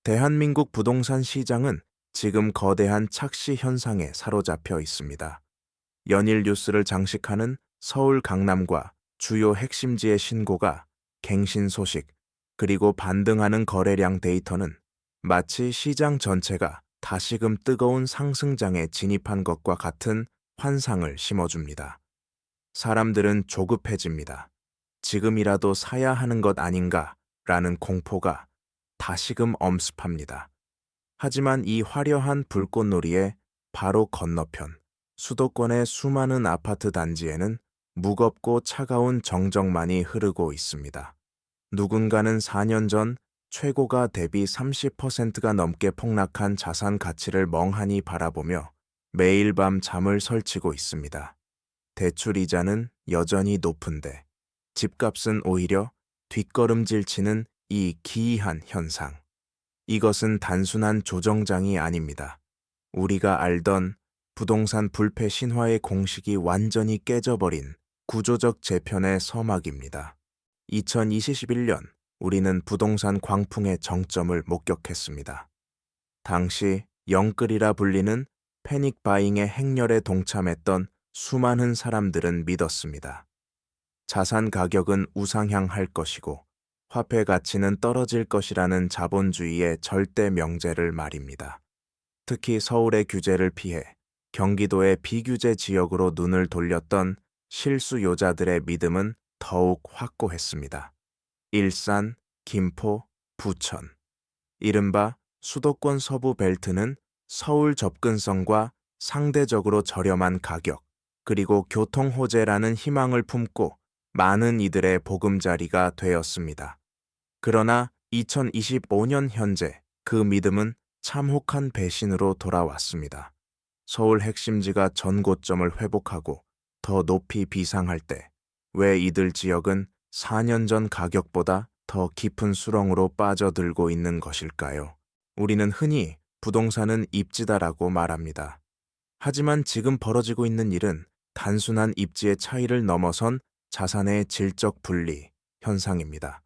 대한민국 부동산 시장은 지금 거대한 착시 현상에 사로잡혀 있습니다. 연일 뉴스를 장식하는 서울 강남과 주요 핵심지의 신고가, 갱신 소식, 그리고 반등하는 거래량 데이터는 마치 시장 전체가 다시금 뜨거운 상승장에 진입한 것과 같은 환상을 심어줍니다. 사람들은 조급해집니다. 지금이라도 사야 하는 것 아닌가 라는 공포가 다시금 엄습합니다. 하지만 이 화려한 불꽃놀이의 바로 건너편, 수도권의 수많은 아파트 단지에는 무겁고 차가운 정적만이 흐르고 있습니다. 누군가는 4년 전 최고가 대비 30%가 넘게 폭락한 자산 가치를 멍하니 바라보며 매일 밤 잠을 설치고 있습니다. 대출 이자는 여전히 높은데 집값은 오히려 뒷걸음질 치는 이 기이한 현상. 이것은 단순한 조정장이 아닙니다. 우리가 알던 부동산 불패 신화의 공식이 완전히 깨져버린 구조적 재편의 서막입니다. 2021년 우리는 부동산 광풍의 정점을 목격했습니다. 당시 영끌이라 불리는 패닉 바잉의 행렬에 동참했던 수많은 사람들은 믿었습니다. 자산 가격은 우상향할 것이고 화폐 가치는 떨어질 것이라는 자본주의의 절대 명제를 말입니다. 특히 서울의 규제를 피해 경기도의 비규제 지역으로 눈을 돌렸던 실수요자들의 믿음은 더욱 확고했습니다. 일산, 김포, 부천. 이른바 수도권 서부 벨트는 서울 접근성과 상대적으로 저렴한 가격, 그리고 교통 호재라는 희망을 품고 많은 이들의 보금자리가 되었습니다. 그러나 2025년 현재 그 믿음은 참혹한 배신으로 돌아왔습니다. 서울 핵심지가 전고점을 회복하고 더 높이 비상할 때 왜 이들 지역은 4년 전 가격보다 더 깊은 수렁으로 빠져들고 있는 것일까요? 우리는 흔히 부동산은 입지다라고 말합니다. 하지만 지금 벌어지고 있는 일은 단순한 입지의 차이를 넘어선 자산의 질적 분리 현상입니다.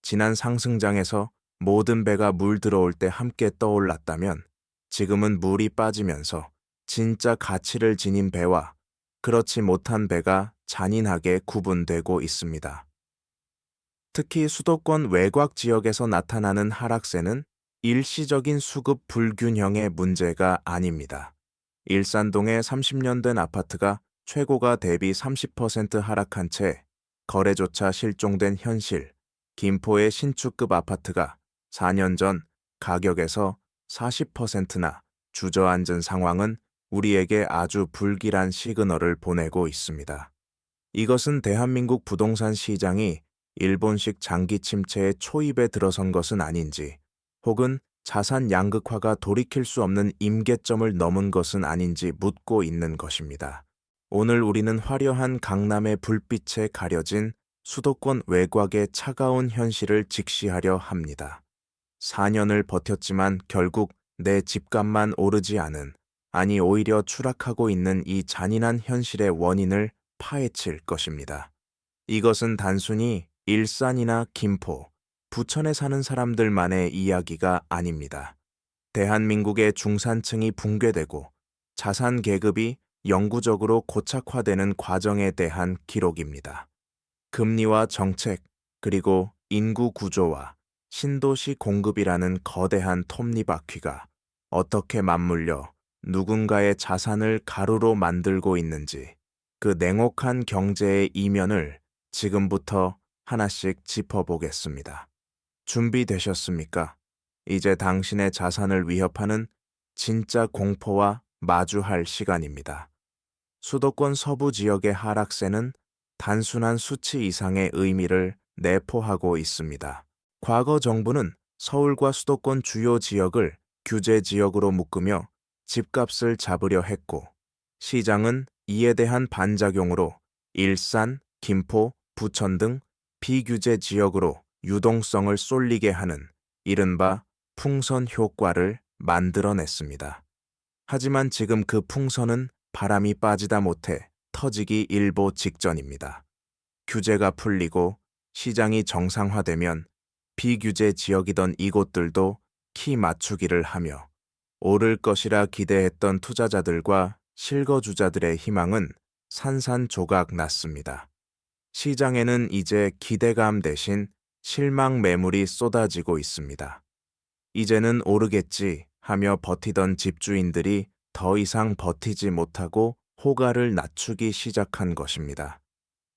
지난 상승장에서 모든 배가 물 들어올 때 함께 떠올랐다면 지금은 물이 빠지면서 진짜 가치를 지닌 배와 그렇지 못한 배가 잔인하게 구분되고 있습니다. 특히 수도권 외곽 지역에서 나타나는 하락세는 일시적인 수급 불균형의 문제가 아닙니다. 일산동의 30년 된 아파트가 최고가 대비 30% 하락한 채 거래조차 실종된 현실, 김포의 신축급 아파트가 4년 전 가격에서 40%나 주저앉은 상황은 우리에게 아주 불길한 시그널을 보내고 있습니다. 이것은 대한민국 부동산 시장이 일본식 장기 침체의 초입에 들어선 것은 아닌지, 혹은 자산 양극화가 돌이킬 수 없는 임계점을 넘은 것은 아닌지 묻고 있는 것입니다. 오늘 우리는 화려한 강남의 불빛에 가려진 수도권 외곽의 차가운 현실을 직시하려 합니다. 4년을 버텼지만 결국 내 집값만 오르지 않은, 아니 오히려 추락하고 있는 이 잔인한 현실의 원인을 파헤칠 것입니다. 이것은 단순히 일산이나 김포, 부천에 사는 사람들만의 이야기가 아닙니다. 대한민국의 중산층이 붕괴되고 자산 계급이 영구적으로 고착화되는 과정에 대한 기록입니다. 금리와 정책, 그리고 인구 구조와 신도시 공급이라는 거대한 톱니바퀴가 어떻게 맞물려 누군가의 자산을 가루로 만들고 있는지, 그 냉혹한 경제의 이면을 지금부터 하나씩 짚어보겠습니다. 준비되셨습니까? 이제 당신의 자산을 위협하는 진짜 공포와 마주할 시간입니다. 수도권 서부 지역의 하락세는 단순한 수치 이상의 의미를 내포하고 있습니다. 과거 정부는 서울과 수도권 주요 지역을 규제 지역으로 묶으며 집값을 잡으려 했고, 시장은 이에 대한 반작용으로 일산, 김포, 부천 등 비규제 지역으로 유동성을 쏠리게 하는 이른바 풍선 효과를 만들어냈습니다. 하지만 지금 그 풍선은 바람이 빠지다 못해 터지기 일보 직전입니다. 규제가 풀리고 시장이 정상화되면 비규제 지역이던 이곳들도 키 맞추기를 하며 오를 것이라 기대했던 투자자들과 실거주자들의 희망은 산산조각 났습니다. 시장에는 이제 기대감 대신 실망 매물이 쏟아지고 있습니다. 이제는 오르겠지 하며 버티던 집주인들이 더 이상 버티지 못하고 호가를 낮추기 시작한 것입니다.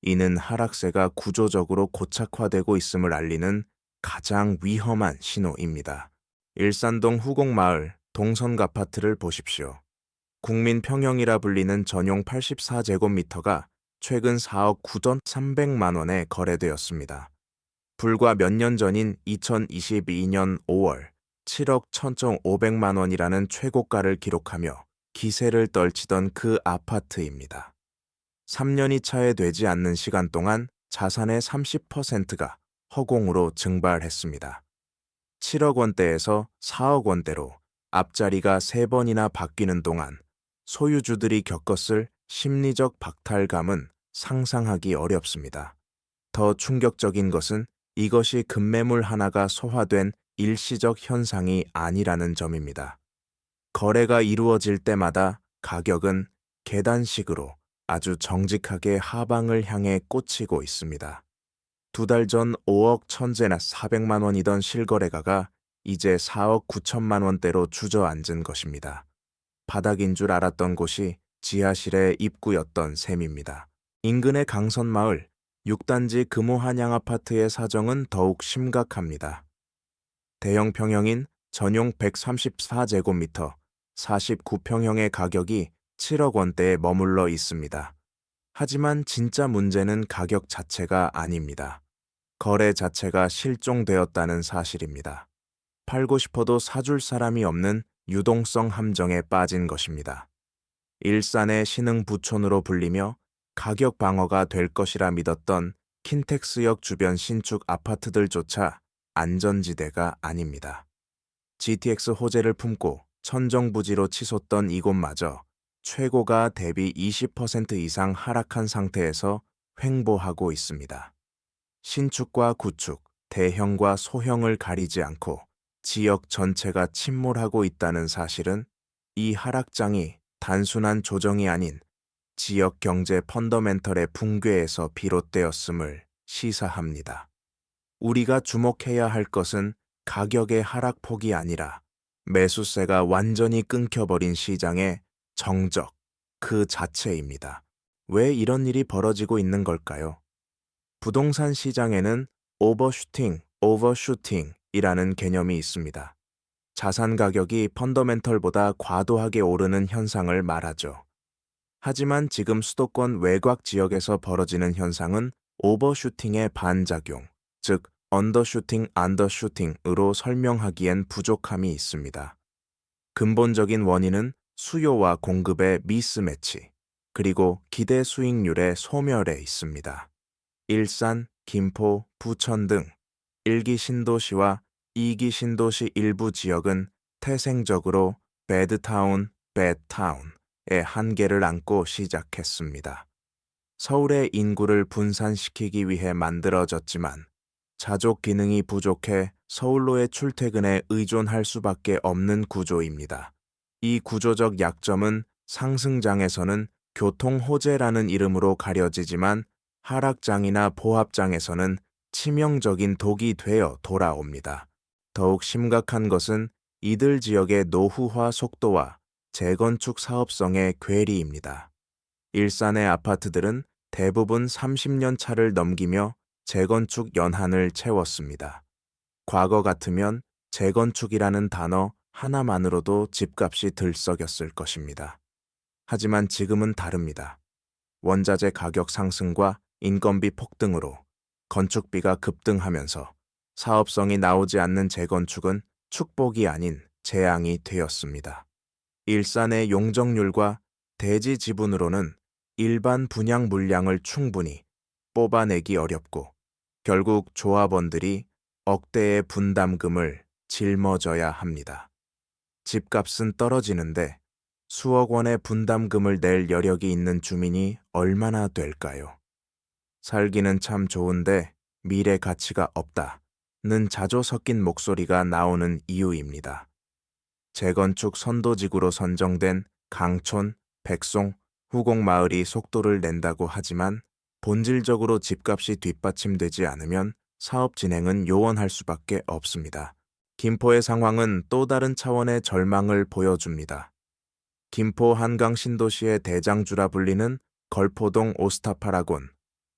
이는 하락세가 구조적으로 고착화되고 있음을 알리는 가장 위험한 신호입니다. 일산동 후곡마을 동선 아파트를 보십시오. 국민평형이라 불리는 전용 84제곱미터가 최근 4억 9,300만 원에 거래되었습니다. 불과 몇 년 전인 2022년 5월 7억 1,500만 원이라는 최고가를 기록하며 기세를 떨치던 그 아파트입니다. 3년이 차에 되지 않는 시간 동안 자산의 30%가 허공으로 증발했습니다. 7억 원대에서 4억 원대로 앞자리가 3번이나 바뀌는 동안 소유주들이 겪었을 심리적 박탈감은 상상하기 어렵습니다. 더 충격적인 것은 이것이 급매물 하나가 소화된 일시적 현상이 아니라는 점입니다. 거래가 이루어질 때마다 가격은 계단식으로 아주 정직하게 하방을 향해 꽂히고 있습니다. 2달 전 5억 1,400만 원이던 실거래가가 이제 4억 9천만 원대로 주저앉은 것입니다. 바닥인 줄 알았던 곳이 지하실의 입구였던 셈입니다. 인근의 강선마을 6단지 금호한양 아파트의 사정은 더욱 심각합니다. 대형 평형인 전용 134제곱미터 49평형의 가격이 7억 원대에 머물러 있습니다. 하지만 진짜 문제는 가격 자체가 아닙니다. 거래 자체가 실종되었다는 사실입니다. 팔고 싶어도 사줄 사람이 없는 유동성 함정에 빠진 것입니다. 일산의 신흥 부촌으로 불리며 가격 방어가 될 것이라 믿었던 킨텍스역 주변 신축 아파트들조차 안전지대가 아닙니다. GTX 호재를 품고 천정부지로 치솟던 이곳마저 최고가 대비 20% 이상 하락한 상태에서 횡보하고 있습니다. 신축과 구축, 대형과 소형을 가리지 않고 지역 전체가 침몰하고 있다는 사실은 이 하락장이 단순한 조정이 아닌 지역 경제 펀더멘털의 붕괴에서 비롯되었음을 시사합니다. 우리가 주목해야 할 것은 가격의 하락폭이 아니라 매수세가 완전히 끊겨버린 시장의 정적 그 자체입니다. 왜 이런 일이 벌어지고 있는 걸까요? 부동산 시장에는 오버슈팅, 오버슈팅이라는 개념이 있습니다. 자산 가격이 펀더멘털보다 과도하게 오르는 현상을 말하죠. 하지만 지금 수도권 외곽 지역에서 벌어지는 현상은 오버슈팅의 반작용, 즉 언더슈팅, 안더슈팅으로 설명하기엔 부족함이 있습니다. 근본적인 원인은 수요와 공급의 미스매치, 그리고 기대 수익률의 소멸에 있습니다. 일산, 김포, 부천 등 1기 신도시와 2기 신도시 일부 지역은 태생적으로 배드타운, 배드타운의 한계를 안고 시작했습니다. 서울의 인구를 분산시키기 위해 만들어졌지만 자족 기능이 부족해 서울로의 출퇴근에 의존할 수밖에 없는 구조입니다. 이 구조적 약점은 상승장에서는 교통호재라는 이름으로 가려지지만 하락장이나 보합장에서는 치명적인 독이 되어 돌아옵니다. 더욱 심각한 것은 이들 지역의 노후화 속도와 재건축 사업성의 괴리입니다. 일산의 아파트들은 대부분 30년 차를 넘기며 재건축 연한을 채웠습니다. 과거 같으면 재건축이라는 단어 하나만으로도 집값이 들썩였을 것입니다. 하지만 지금은 다릅니다. 원자재 가격 상승과 인건비 폭등으로 건축비가 급등하면서 사업성이 나오지 않는 재건축은 축복이 아닌 재앙이 되었습니다. 일산의 용적률과 대지 지분으로는 일반 분양 물량을 충분히 뽑아내기 어렵고 결국 조합원들이 억대의 분담금을 짊어져야 합니다. 집값은 떨어지는데 수억 원의 분담금을 낼 여력이 있는 주민이 얼마나 될까요? 살기는 참 좋은데 미래 가치가 없다는 자주 섞인 목소리가 나오는 이유입니다. 재건축 선도지구로 선정된 강촌, 백송, 후곡마을이 속도를 낸다고 하지만 본질적으로 집값이 뒷받침되지 않으면 사업 진행은 요원할 수밖에 없습니다. 김포의 상황은 또 다른 차원의 절망을 보여줍니다. 김포 한강 신도시의 대장주라 불리는 걸포동 오스타파라곤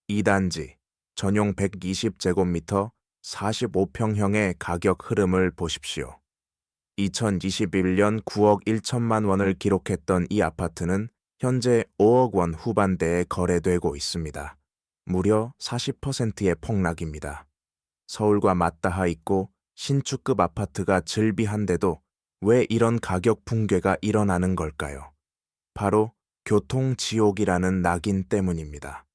2단지 전용 120제곱미터 45평형의 가격 흐름을 보십시오. 2021년 9억 1천만 원을 기록했던 이 아파트는 현재 5억 원 후반대에 거래되고 있습니다. 무려 40%의 폭락입니다. 서울과 맞닿아 있고 신축급 아파트가 즐비한데도 왜 이런 가격 붕괴가 일어나는 걸까요? 바로 교통지옥이라는 낙인 때문입니다.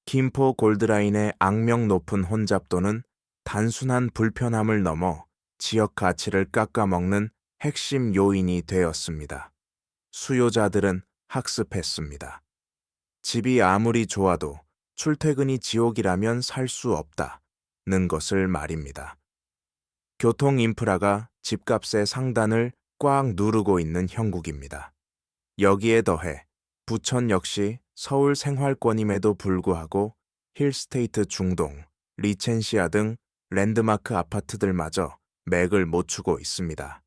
김포 골드라인의 악명 높은 혼잡도는 단순한 불편함을 넘어 지역 가치를 깎아먹는 핵심 요인이 되었습니다. 수요자들은 학습했습니다. 집이 아무리 좋아도 출퇴근이 지옥이라면 살 수 없다는 것을 말입니다. 교통 인프라가 집값의 상단을 꽉 누르고 있는 형국입니다. 여기에 더해 부천 역시 서울 생활권임에도 불구하고 힐스테이트 중동, 리첸시아 등 랜드마크 아파트들마저 맥을 못 추고 있습니다.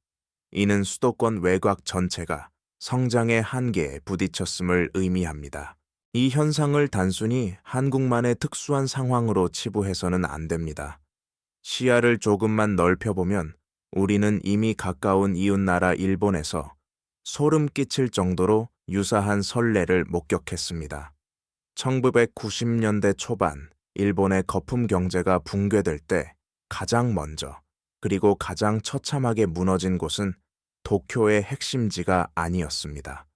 이는 수도권 외곽 전체가 성장의 한계에 부딪혔음을 의미합니다. 이 현상을 단순히 한국만의 특수한 상황으로 치부해서는 안 됩니다. 시야를 조금만 넓혀보면 우리는 이미 가까운 이웃나라 일본에서 소름 끼칠 정도로 유사한 선례를 목격했습니다. 1990년대 초반 일본의 거품 경제가 붕괴될 때 가장 먼저 그리고 가장 처참하게 무너진 곳은 도쿄의 핵심지가 아니었습니다.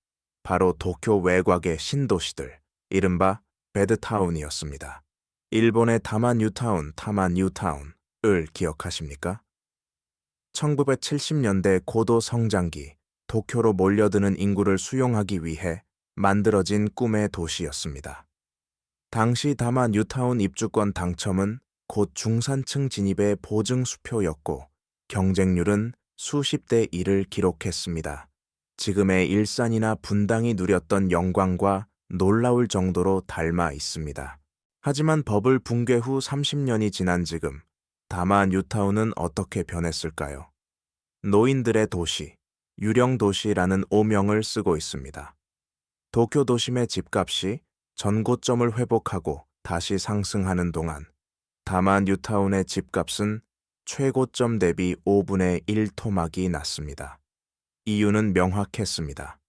바로 도쿄 외곽의 신도시들, 이른바 배드타운이었습니다. 일본의 다마 뉴타운을 기억하십니까? 1970년대 고도 성장기 도쿄로 몰려드는 인구를 수용하기 위해 만들어진 꿈의 도시였습니다. 당시 다마 뉴타운 입주권 당첨은 곧 중산층 진입의 보증수표였고 경쟁률은 수십 대 1을 기록했습니다. 지금의 일산이나 분당이 누렸던 영광과 놀라울 정도로 닮아 있습니다. 하지만 버블 붕괴 후 30년이 지난 지금 다마 뉴타운은 어떻게 변했을까요? 노인들의 도시, 유령 도시라는 오명을 쓰고 있습니다. 도쿄 도심의 집값이 전고점을 회복하고 다시 상승하는 동안 다마 뉴타운의 집값은 최고점 대비 5분의 1 토막이 났습니다. 이유는 명확했습니다.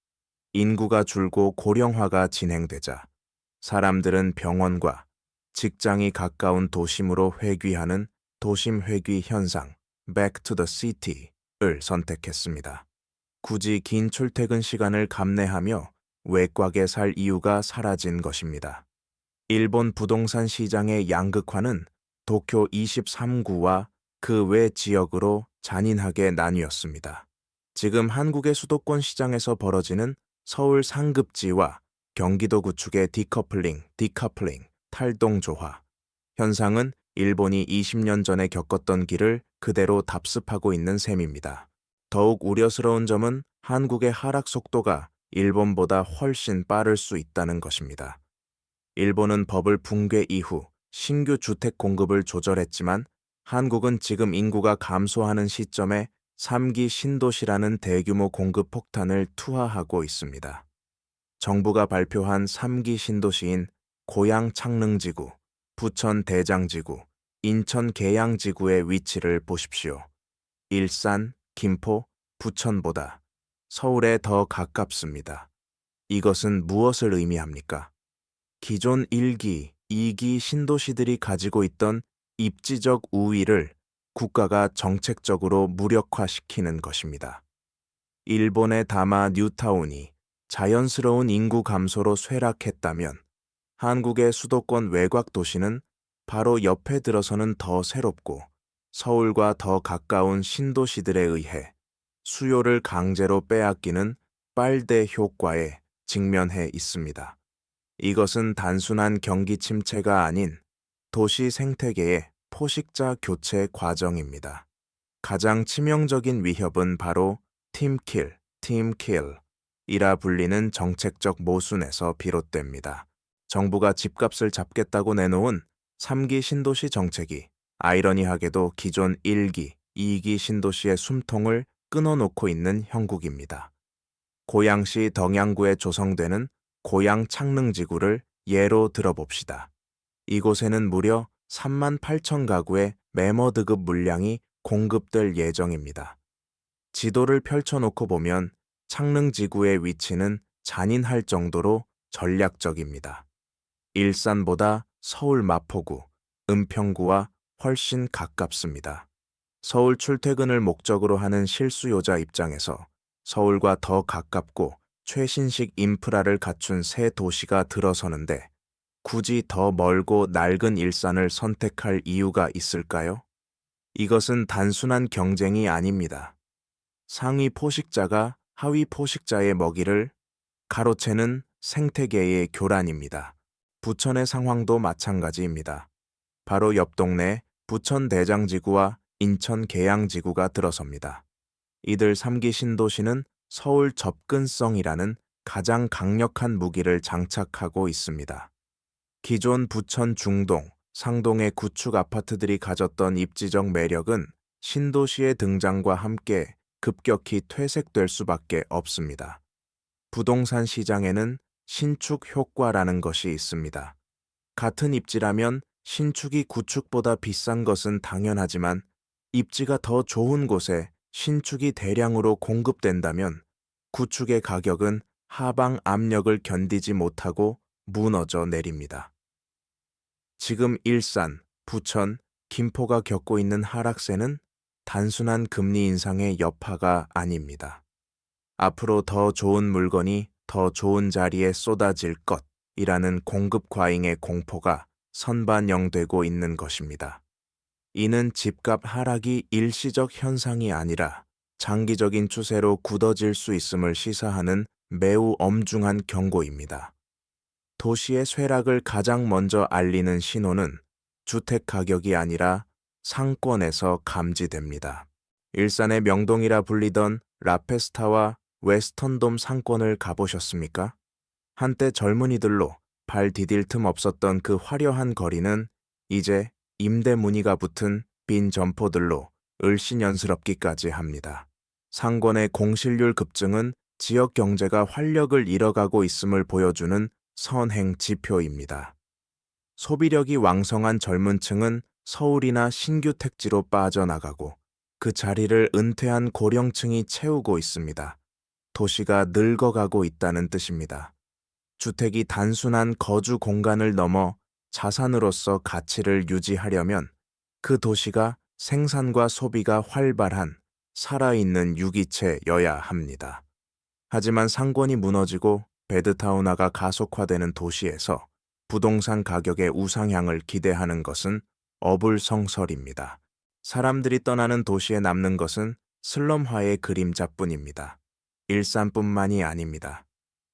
인구가 줄고 고령화가 진행되자 사람들은 병원과 직장이 가까운 도심으로 회귀하는 도심 회귀 현상, Back to the City를 선택했습니다. 굳이 긴 출퇴근 시간을 감내하며 외곽에 살 이유가 사라진 것입니다. 일본 부동산 시장의 양극화는 도쿄 23구와 그 외 지역으로 잔인하게 나뉘었습니다. 지금 한국의 수도권 시장에서 벌어지는 서울 상급지와 경기도 구축의 디커플링, 탈동조화 현상은 일본이 20년 전에 겪었던 길을 그대로 답습하고 있는 셈입니다. 더욱 우려스러운 점은 한국의 하락 속도가 일본보다 훨씬 빠를 수 있다는 것입니다. 일본은 버블 붕괴 이후 신규 주택 공급을 조절했지만 한국은 지금 인구가 감소하는 시점에 3기 신도시라는 대규모 공급 폭탄을 투하하고 있습니다. 정부가 발표한 3기 신도시인 고양 창릉지구, 부천 대장지구, 인천 계양지구의 위치를 보십시오. 일산, 김포, 부천보다 서울에 더 가깝습니다. 이것은 무엇을 의미합니까? 기존 1기, 2기 신도시들이 가지고 있던 입지적 우위를 국가가 정책적으로 무력화시키는 것입니다. 일본의 다마 뉴타운이 자연스러운 인구 감소로 쇠락했다면 한국의 수도권 외곽 도시는 바로 옆에 들어서는 더 새롭고 서울과 더 가까운 신도시들에 의해 수요를 강제로 빼앗기는 빨대 효과에 직면해 있습니다. 이것은 단순한 경기 침체가 아닌 도시 생태계의 포식자 교체 과정입니다. 가장 치명적인 위협은 바로 팀킬, 팀킬이라 불리는 정책적 모순에서 비롯됩니다. 정부가 집값을 잡겠다고 내놓은 3기 신도시 정책이 아이러니하게도 기존 1기, 2기 신도시의 숨통을 끊어놓고 있는 형국입니다. 고양시 덕양구에 조성되는 고양 창릉지구를 예로 들어봅시다. 이곳에는 무려 3만 8천 가구의 매머드급 물량이 공급될 예정입니다. 지도를 펼쳐놓고 보면 창릉지구의 위치는 잔인할 정도로 전략적입니다. 일산보다 서울 마포구, 은평구와 훨씬 가깝습니다. 서울 출퇴근을 목적으로 하는 실수요자 입장에서 서울과 더 가깝고 최신식 인프라를 갖춘 새 도시가 들어서는데 굳이 더 멀고 낡은 일산을 선택할 이유가 있을까요? 이것은 단순한 경쟁이 아닙니다. 상위 포식자가 하위 포식자의 먹이를 가로채는 생태계의 교란입니다. 부천의 상황도 마찬가지입니다. 바로 옆 동네 부천 대장지구와 인천 계양지구가 들어섭니다. 이들 3기 신도시는 서울 접근성이라는 가장 강력한 무기를 장착하고 있습니다. 기존 부천 중동, 상동의 구축 아파트들이 가졌던 입지적 매력은 신도시의 등장과 함께 급격히 퇴색될 수밖에 없습니다. 부동산 시장에는 신축 효과라는 것이 있습니다. 같은 입지라면 신축이 구축보다 비싼 것은 당연하지만 입지가 더 좋은 곳에 신축이 대량으로 공급된다면 구축의 가격은 하방 압력을 견디지 못하고 무너져 내립니다. 지금 일산, 부천, 김포가 겪고 있는 하락세는 단순한 금리 인상의 여파가 아닙니다. 앞으로 더 좋은 물건이 더 좋은 자리에 쏟아질 것이라는 공급 과잉의 공포가 선반영되고 있는 것입니다. 이는 집값 하락이 일시적 현상이 아니라 장기적인 추세로 굳어질 수 있음을 시사하는 매우 엄중한 경고입니다. 도시의 쇠락을 가장 먼저 알리는 신호는 주택 가격이 아니라 상권에서 감지됩니다. 일산의 명동이라 불리던 라페스타와 웨스턴돔 상권을 가보셨습니까? 한때 젊은이들로 발 디딜 틈 없었던 그 화려한 거리는 이제 임대 문의가 붙은 빈 점포들로 을씨년스럽기까지 합니다. 상권의 공실률 급증은 지역 경제가 활력을 잃어가고 있음을 보여주는 선행 지표입니다. 소비력이 왕성한 젊은 층은 서울이나 신규 택지로 빠져나가고 그 자리를 은퇴한 고령층이 채우고 있습니다. 도시가 늙어가고 있다는 뜻입니다. 주택이 단순한 거주 공간을 넘어 자산으로서 가치를 유지하려면 그 도시가 생산과 소비가 활발한 살아있는 유기체여야 합니다. 하지만 상권이 무너지고 배드타운화가 가속화되는 도시에서 부동산 가격의 우상향을 기대하는 것은 어불성설입니다. 사람들이 떠나는 도시에 남는 것은 슬럼화의 그림자뿐입니다. 일산뿐만이 아닙니다.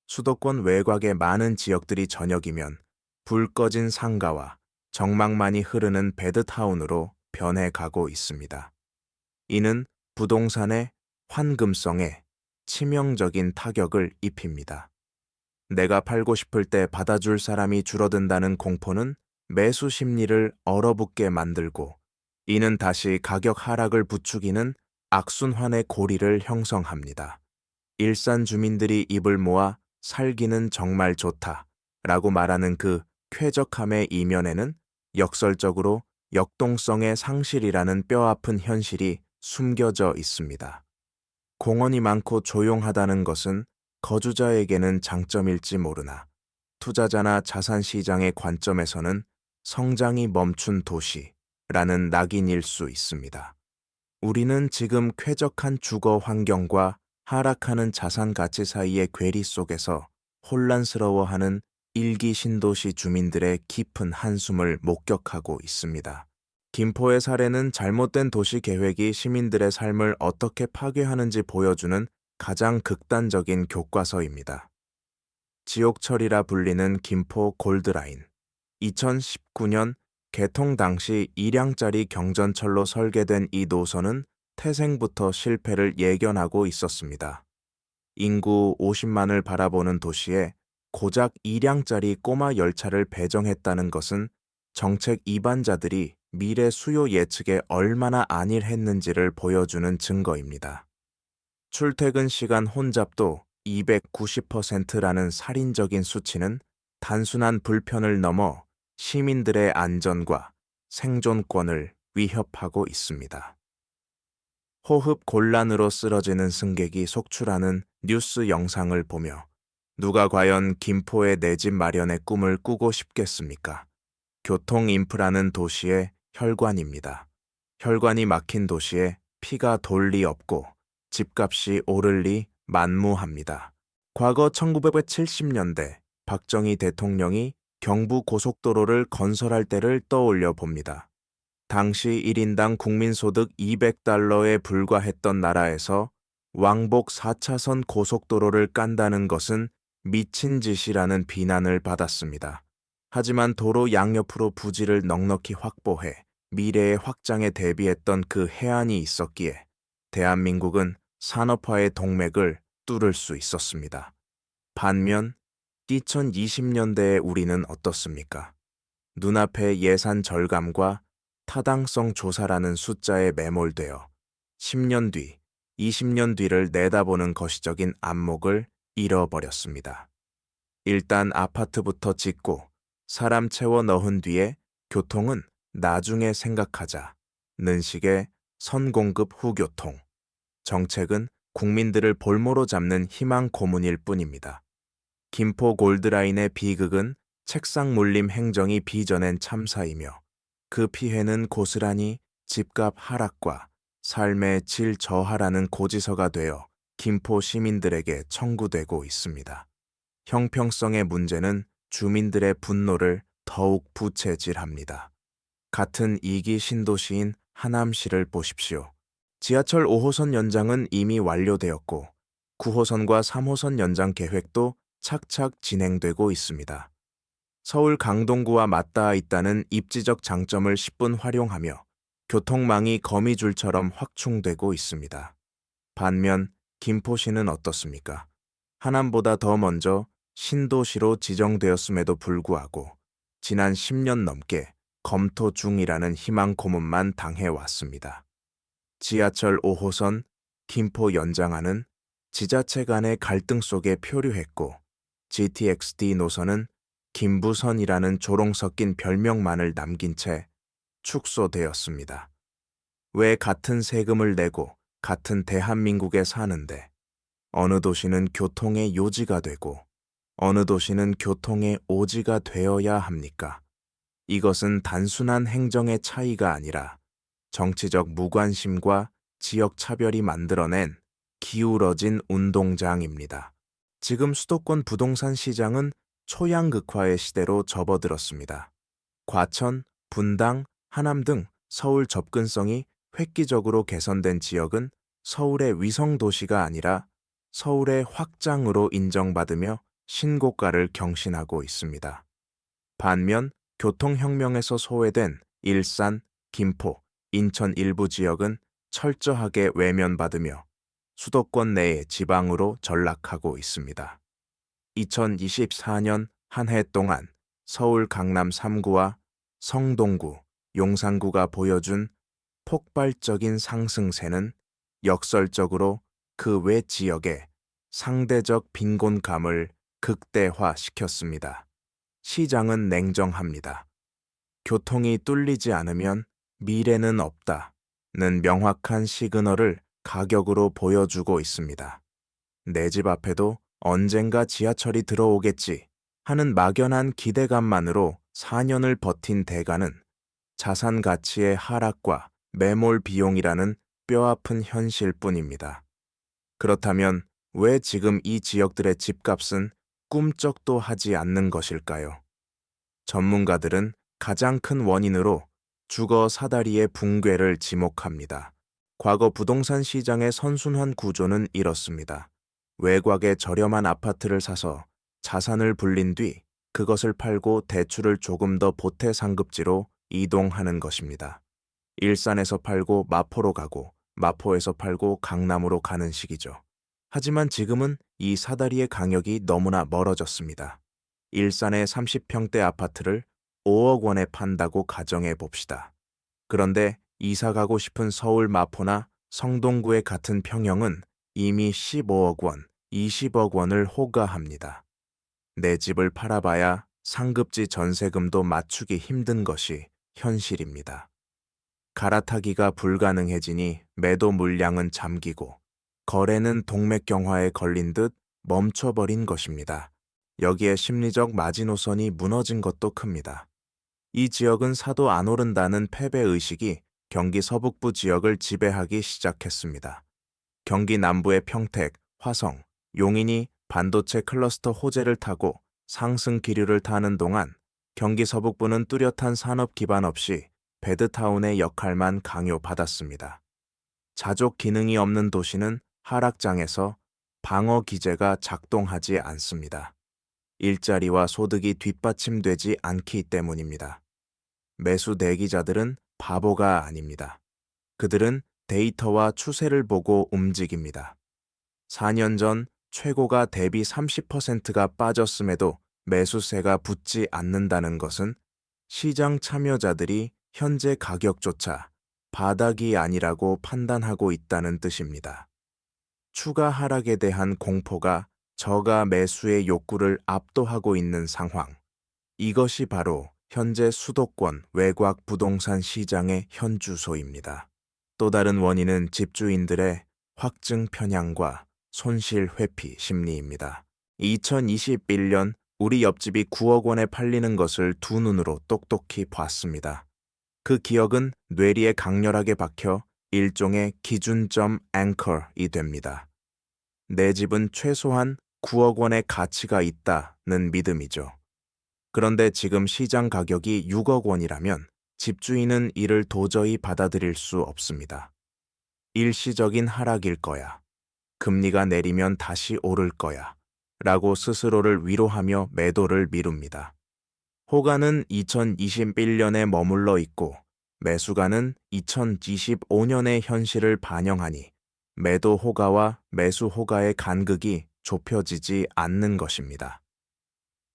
수도권 외곽의 많은 지역들이 저녁이면 불 꺼진 상가와 정막만이 흐르는 배드타운으로 변해가고 있습니다. 이는 부동산의 환금성에 치명적인 타격을 입힙니다. 내가 팔고 싶을 때 받아줄 사람이 줄어든다는 공포는 매수 심리를 얼어붙게 만들고 이는 다시 가격 하락을 부추기는 악순환의 고리를 형성합니다. 일산 주민들이 입을 모아 살기는 정말 좋다 라고 말하는 그 쾌적함의 이면에는 역설적으로 역동성의 상실이라는 뼈아픈 현실이 숨겨져 있습니다. 공원이 많고 조용하다는 것은 거주자에게는 장점일지 모르나 투자자나 자산시장의 관점에서는 성장이 멈춘 도시라는 낙인일 수 있습니다. 우리는 지금 쾌적한 주거 환경과 하락하는 자산 가치 사이의 괴리 속에서 혼란스러워하는 일기 신도시 주민들의 깊은 한숨을 목격하고 있습니다. 김포의 사례는 잘못된 도시 계획이 시민들의 삶을 어떻게 파괴하는지 보여주는 가장 극단적인 교과서입니다. 지옥철이라 불리는 김포 골드라인. 2019년 개통 당시 1량짜리 경전철로 설계된 이 노선은 태생부터 실패를 예견하고 있었습니다. 인구 50만을 바라보는 도시에 고작 2량짜리 꼬마 열차를 배정했다는 것은 정책 이반자들이 미래 수요 예측에 얼마나 안일했는지를 보여주는 증거입니다. 출퇴근 시간 혼잡도 290%라는 살인적인 수치는 단순한 불편을 넘어 시민들의 안전과 생존권을 위협하고 있습니다. 호흡 곤란으로 쓰러지는 승객이 속출하는 뉴스 영상을 보며 누가 과연 김포의 내 집 마련의 꿈을 꾸고 싶겠습니까? 교통 인프라는 도시의 혈관입니다. 혈관이 막힌 도시에 피가 돌 리 없고 집값이 오를 리 만무합니다. 과거 1970년대 박정희 대통령이 경부 고속도로를 건설할 때를 떠올려 봅니다. 당시 1인당 국민소득 200달러에 불과했던 나라에서 왕복 4차선 고속도로를 깐다는 것은 미친 짓이라는 비난을 받았습니다. 하지만 도로 양옆으로 부지를 넉넉히 확보해 미래의 확장에 대비했던 그 해안이 있었기에 대한민국은 산업화의 동맥을 뚫을 수 있었습니다. 반면 2020년대의 우리는 어떻습니까? 눈앞의 예산 절감과 타당성 조사라는 숫자에 매몰되어 10년 뒤, 20년 뒤를 내다보는 거시적인 안목을 잃어버렸습니다. 일단 아파트부터 짓고 사람 채워 넣은 뒤에 교통은 나중에 생각하자는 식의 선공급 후교통. 정책은 국민들을 볼모로 잡는 희망 고문일 뿐입니다. 김포 골드라인의 비극은 책상 물림 행정이 빚어낸 참사이며 그 피해는 고스란히 집값 하락과 삶의 질 저하라는 고지서가 되어 김포 시민들에게 청구되고 있습니다. 형평성의 문제는 주민들의 분노를 더욱 부채질합니다. 같은 2기 신도시인 하남시를 보십시오. 지하철 5호선 연장은 이미 완료되었고 9호선과 3호선 연장 계획도 착착 진행되고 있습니다. 서울 강동구와 맞닿아 있다는 입지적 장점을 10분 활용하며 교통망이 거미줄처럼 확충되고 있습니다. 반면 김포시는 어떻습니까? 하남보다 더 먼저 신도시로 지정되었음에도 불구하고 지난 10년 넘게 검토 중이라는 희망 고문만 당해왔습니다. 지하철 5호선 김포 연장안은 지자체 간의 갈등 속에 표류했고 GTX-D 노선은 김부선이라는 조롱 섞인 별명만을 남긴 채 축소되었습니다. 왜 같은 세금을 내고 같은 대한민국에 사는데 어느 도시는 교통의 요지가 되고 어느 도시는 교통의 오지가 되어야 합니까? 이것은 단순한 행정의 차이가 아니라 정치적 무관심과 지역 차별이 만들어낸 기울어진 운동장입니다. 지금 수도권 부동산 시장은 초양극화의 시대로 접어들었습니다. 과천, 분당, 하남 등 서울 접근성이 획기적으로 개선된 지역은 서울의 위성도시가 아니라 서울의 확장으로 인정받으며 신고가를 경신하고 있습니다. 반면 교통혁명에서 소외된 일산, 김포, 인천 일부 지역은 철저하게 외면받으며 수도권 내의 지방으로 전락하고 있습니다. 2024년 한 해 동안 서울 강남 3구와 성동구, 용산구가 보여준 폭발적인 상승세는 역설적으로 그 외 지역의 상대적 빈곤감을 극대화시켰습니다. 시장은 냉정합니다. 교통이 뚫리지 않으면 미래는 없다는 명확한 시그널을 가격으로 보여주고 있습니다. 내 집 앞에도 언젠가 지하철이 들어오겠지 하는 막연한 기대감만으로 4년을 버틴 대가는 자산 가치의 하락과 매몰 비용이라는 뼈아픈 현실뿐입니다. 그렇다면 왜 지금 이 지역들의 집값은 꿈쩍도 하지 않는 것일까요? 전문가들은 가장 큰 원인으로 주거 사다리의 붕괴를 지목합니다. 과거 부동산 시장의 선순환 구조는 이렇습니다. 외곽에 저렴한 아파트를 사서 자산을 불린 뒤 그것을 팔고 대출을 조금 더 보태 상급지로 이동하는 것입니다. 일산에서 팔고 마포로 가고 마포에서 팔고 강남으로 가는 식이죠. 하지만 지금은 이 사다리의 강역이 너무나 멀어졌습니다. 일산의 30평대 아파트를 5억 원에 판다고 가정해 봅시다. 그런데 이사 가고 싶은 서울 마포나 성동구의 같은 평형은 이미 15억 원, 20억 원을 호가합니다. 내 집을 팔아봐야 상급지 전세금도 맞추기 힘든 것이 현실입니다. 갈아타기가 불가능해지니 매도 물량은 잠기고 거래는 동맥경화에 걸린 듯 멈춰버린 것입니다. 여기에 심리적 마지노선이 무너진 것도 큽니다. 이 지역은 사도 안 오른다는 패배의식이 경기 서북부 지역을 지배하기 시작했습니다. 경기 남부의 평택, 화성, 용인이 반도체 클러스터 호재를 타고 상승 기류를 타는 동안 경기 서북부는 뚜렷한 산업 기반 없이 배드타운의 역할만 강요받았습니다. 자족 기능이 없는 도시는 하락장에서 방어 기제가 작동하지 않습니다. 일자리와 소득이 뒷받침되지 않기 때문입니다. 매수 대기자들은 바보가 아닙니다. 그들은 데이터와 추세를 보고 움직입니다. 4년 전 최고가 대비 30%가 빠졌음에도 매수세가 붙지 않는다는 것은 시장 참여자들이 현재 가격조차 바닥이 아니라고 판단하고 있다는 뜻입니다. 추가 하락에 대한 공포가 저가 매수의 욕구를 압도하고 있는 상황. 이것이 바로 현재 수도권 외곽 부동산 시장의 현주소입니다. 또 다른 원인은 집주인들의 확증 편향과 손실 회피 심리입니다. 2021년 우리 옆집이 9억 원에 팔리는 것을 두 눈으로 똑똑히 봤습니다. 그 기억은 뇌리에 강렬하게 박혀 일종의 기준점 앵커이 됩니다. 내 집은 최소한 9억 원의 가치가 있다는 믿음이죠. 그런데 지금 시장 가격이 6억 원이라면 집주인은 이를 도저히 받아들일 수 없습니다. 일시적인 하락일 거야. 금리가 내리면 다시 오를 거야. 라고 스스로를 위로하며 매도를 미룹니다. 호가는 2021년에 머물러 있고 매수가는 2025년의 현실을 반영하니 매도 호가와 매수 호가의 간극이 좁혀지지 않는 것입니다.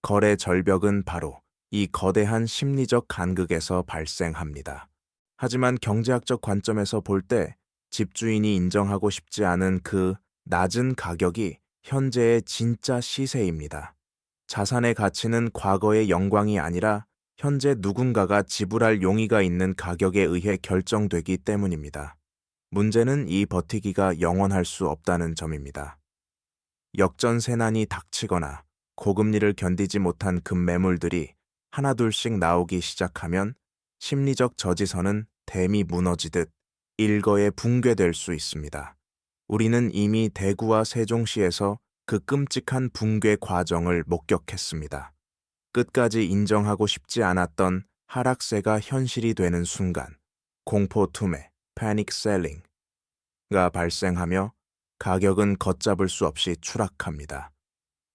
거래 절벽은 바로 이 거대한 심리적 간극에서 발생합니다. 하지만 경제학적 관점에서 볼 때 집주인이 인정하고 싶지 않은 그 낮은 가격이 현재의 진짜 시세입니다. 자산의 가치는 과거의 영광이 아니라 현재 누군가가 지불할 용의가 있는 가격에 의해 결정되기 때문입니다. 문제는 이 버티기가 영원할 수 없다는 점입니다. 역전세난이 닥치거나 고금리를 견디지 못한 급매물들이 하나둘씩 나오기 시작하면 심리적 저지선은 댐이 무너지듯 일거에 붕괴될 수 있습니다. 우리는 이미 대구와 세종시에서 그 끔찍한 붕괴 과정을 목격했습니다. 끝까지 인정하고 싶지 않았던 하락세가 현실이 되는 순간 공포 투매, 패닉 셀링가 발생하며 가격은 걷잡을 수 없이 추락합니다.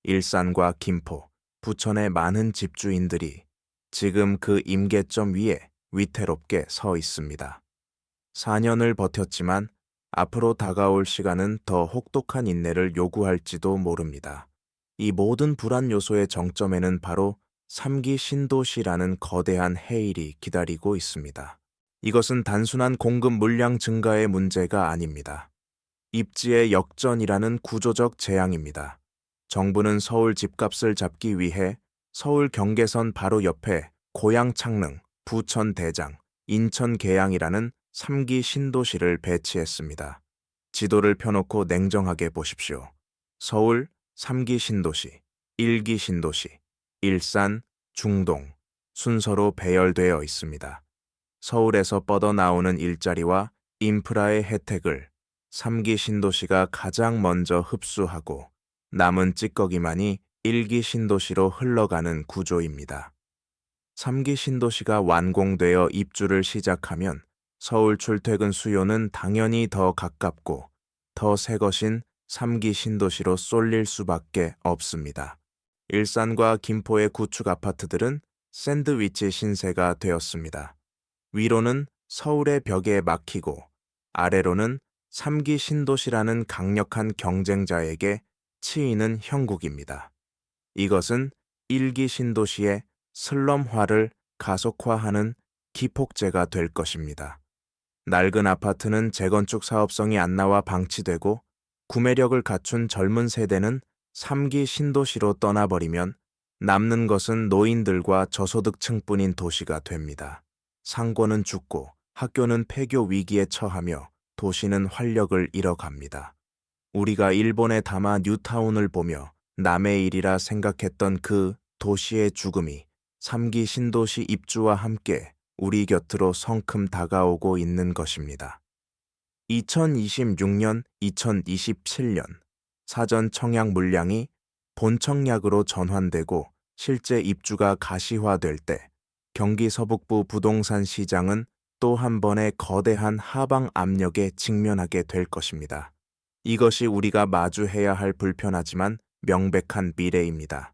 일산과 김포, 부천의 많은 집주인들이 지금 그 임계점 위에 위태롭게 서 있습니다. 4년을 버텼지만 앞으로 다가올 시간은 더 혹독한 인내를 요구할지도 모릅니다. 이 모든 불안 요소의 정점에는 바로 3기 신도시라는 거대한 해일이 기다리고 있습니다. 이것은 단순한 공급 물량 증가의 문제가 아닙니다. 입지의 역전이라는 구조적 재앙입니다. 정부는 서울 집값을 잡기 위해 서울 경계선 바로 옆에 고양 창릉, 부천 대장, 인천 계양이라는 3기 신도시를 배치했습니다. 지도를 펴놓고 냉정하게 보십시오. 서울 3기 신도시, 1기 신도시, 일산, 중동 순서로 배열되어 있습니다. 서울에서 뻗어나오는 일자리와 인프라의 혜택을 3기 신도시가 가장 먼저 흡수하고 남은 찌꺼기만이 1기 신도시로 흘러가는 구조입니다. 3기 신도시가 완공되어 입주를 시작하면 서울 출퇴근 수요는 당연히 더 가깝고 더 새 것인 3기 신도시로 쏠릴 수밖에 없습니다. 일산과 김포의 구축 아파트들은 샌드위치 신세가 되었습니다. 위로는 서울의 벽에 막히고 아래로는 3기 신도시라는 강력한 경쟁자에게 치이는 형국입니다. 이것은 1기 신도시의 슬럼화를 가속화하는 기폭제가 될 것입니다. 낡은 아파트는 재건축 사업성이 안 나와 방치되고 구매력을 갖춘 젊은 세대는 3기 신도시로 떠나버리면 남는 것은 노인들과 저소득층뿐인 도시가 됩니다. 상권은 죽고 학교는 폐교 위기에 처하며 도시는 활력을 잃어갑니다. 우리가 일본의 다마 뉴타운을 보며 남의 일이라 생각했던 그 도시의 죽음이 3기 신도시 입주와 함께 우리 곁으로 성큼 다가오고 있는 것입니다. 2026년, 2027년 사전 청약 물량이 본청약으로 전환되고 실제 입주가 가시화될 때 경기 서북부 부동산 시장은 또 한 번의 거대한 하방 압력에 직면하게 될 것입니다. 이것이 우리가 마주해야 할 불편하지만 명백한 미래입니다.